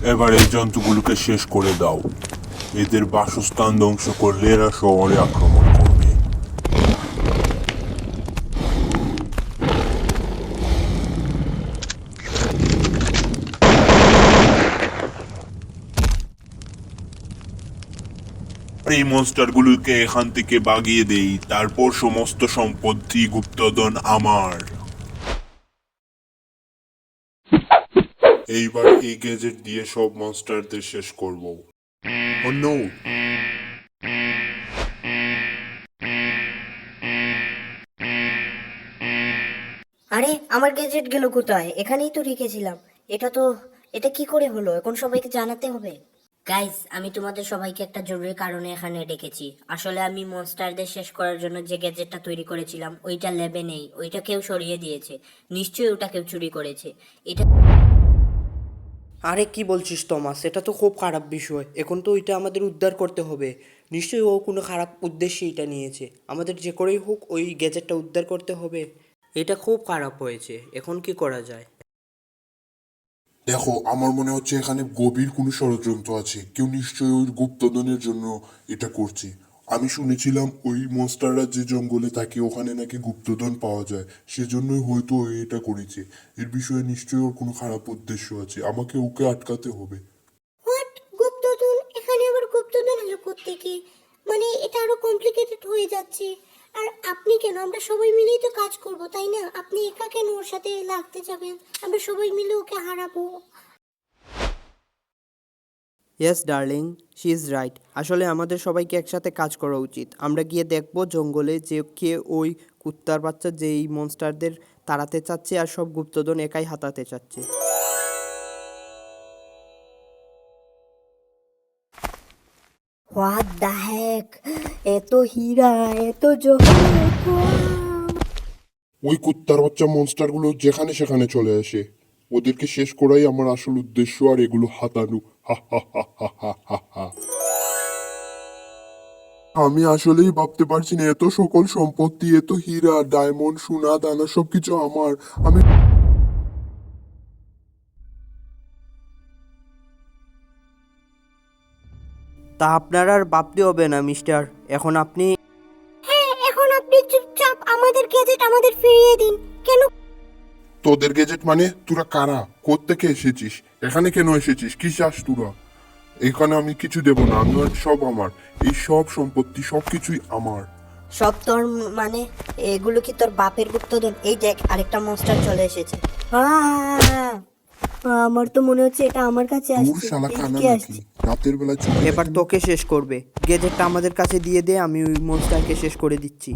এবার এই জন্তুগুলোকে শেষ করে দাও। এদের বাসস্থান ধ্বংস করলে এরা শহরে আক্রমণ করবে। এই মনস্টারগুলোকে এখান থেকে বাগিয়ে দেই, তারপর সমস্ত সম্পত্তি গুপ্তধন আমার। এইবার এই গ্যাজেট দিয়ে সব মনস্টারদের শেষ করব। Oh no! আরে আমার গ্যাজেট গেল কোথায়? এখানেই তো রেখেছিলাম। এটা কি করে হলো? এখন সবাইকে জানাতে হবে। গাইস, আমি তোমাদের সবাইকে একটা জরুরি কারণে এখানে ডেকেছি। আসলে আমি মনস্টারদের শেষ করার জন্য যে গ্যাজেটটা তৈরি করেছিলাম ওইটা ল্যাবে নেই, ওইটা কেউ সরিয়ে দিয়েছে। নিশ্চয়ই ওটা কেউ চুরি করেছে। এটা আরে কি বলছিস টমাস, এটা তো খুব খারাপ বিষয়। এখন তো ওইটা আমাদের উদ্ধার করতে হবে। নিশ্চয়ই ও কোনো খারাপ উদ্দেশ্যে এটা নিয়েছে। আমাদের যে করেই হোক ওই গ্যাজেটটা উদ্ধার করতে হবে। এটা খুব খারাপ হয়েছে, এখন কি করা যায়? দেখো, আমার মনে হচ্ছে এখানে গভীর কোনো ষড়যন্ত্র আছে। কেউ নিশ্চয়ই ওই গুপ্তধনের জন্য এটা করছে। আমি শুনেছিলাম ওই মনস্টাররা যে জঙ্গলে থাকে ওখানে নাকি গুপ্তধন পাওয়া যায়, সেজন্যই হয়তো ও এটা করেছে। এর বিষয়ে নিশ্চয়ই ওর কোনো খারাপ উদ্দেশ্য আছে, আমাকে ওকে আটকাতে হবে। হোয়াট? গুপ্তধন? এখানে আবার গুপ্তধন এলো কোত্থেকে? মানে এটা আরো কমপ্লিকেটেড হয়ে যাচ্ছে। আর আপনি কেন? আমরা সবাই মিলেই তো কাজ করব, তাই না? আপনি একা কেন ওর সাথে লাগতে যাবেন? আমরা সবাই মিলে ওকে হারাবো। Yes darling, she is right. আসলে আমাদের সবাইকে একসাথে কাজ করা উচিত। আমরা গিয়ে দেখব জঙ্গলে যে কে ওই কুত্তার বাচ্চা যে এই মনস্টারদের তাড়াতে চাচ্ছে আর সব গুপ্তধন একাই হাতাতে চাচ্ছে। হোয়াট দ্য হেক? এত হীরা, এত জহরত! ওই কুত্তার বাচ্চা মনস্টারগুলো যেখানে সেখানে চলে আসে। ওদেরকে শেষ করাই আমার আসল উদ্দেশ্য, আর এগুলো হাতানো। হা হা হা হা হা হা হা। আমি আসলেই ভাবতে পারছি না, এত সকল সম্পত্তি, এত হীরা, ডায়মন্ড, সোনা দানা সবকিছু আমার। আমি তা আপনার আর ভাবতে হবে না মিস্টার। এখন আপনি হ্যাঁ, এখন আপনি চুপচাপ আমাদের গ্যাজেট আমাদের ফিরিয়ে দিন। কেন? তোদের গেজেট মানে? তোরা কারা? কোত্থেকে এসেছিস? এখানে কেন এসেছিস? কি চাস তোরা? এখানে আমি কিছু দেব না, আমি সব আমার। এই সব সম্পত্তি সবকিছুই আমার। সব তোর মানে? এগুলো কি তোর বাপের গুপ্তধন? এই দেখ, আরেকটা মনস্টার চলে এসেছে। আহ! আমার তো মনে হচ্ছে এটা আমার কাছে দূর আসছে। শালা কানা এইদিকে নাকি? আসছে। রাতের বেলা চুরি এবার নাকি? তোকে শেষ করবে। গেজেটটা আমাদের কাছে দিয়ে দে, আমি ওই মনস্টারকে শেষ করে দিচ্ছি।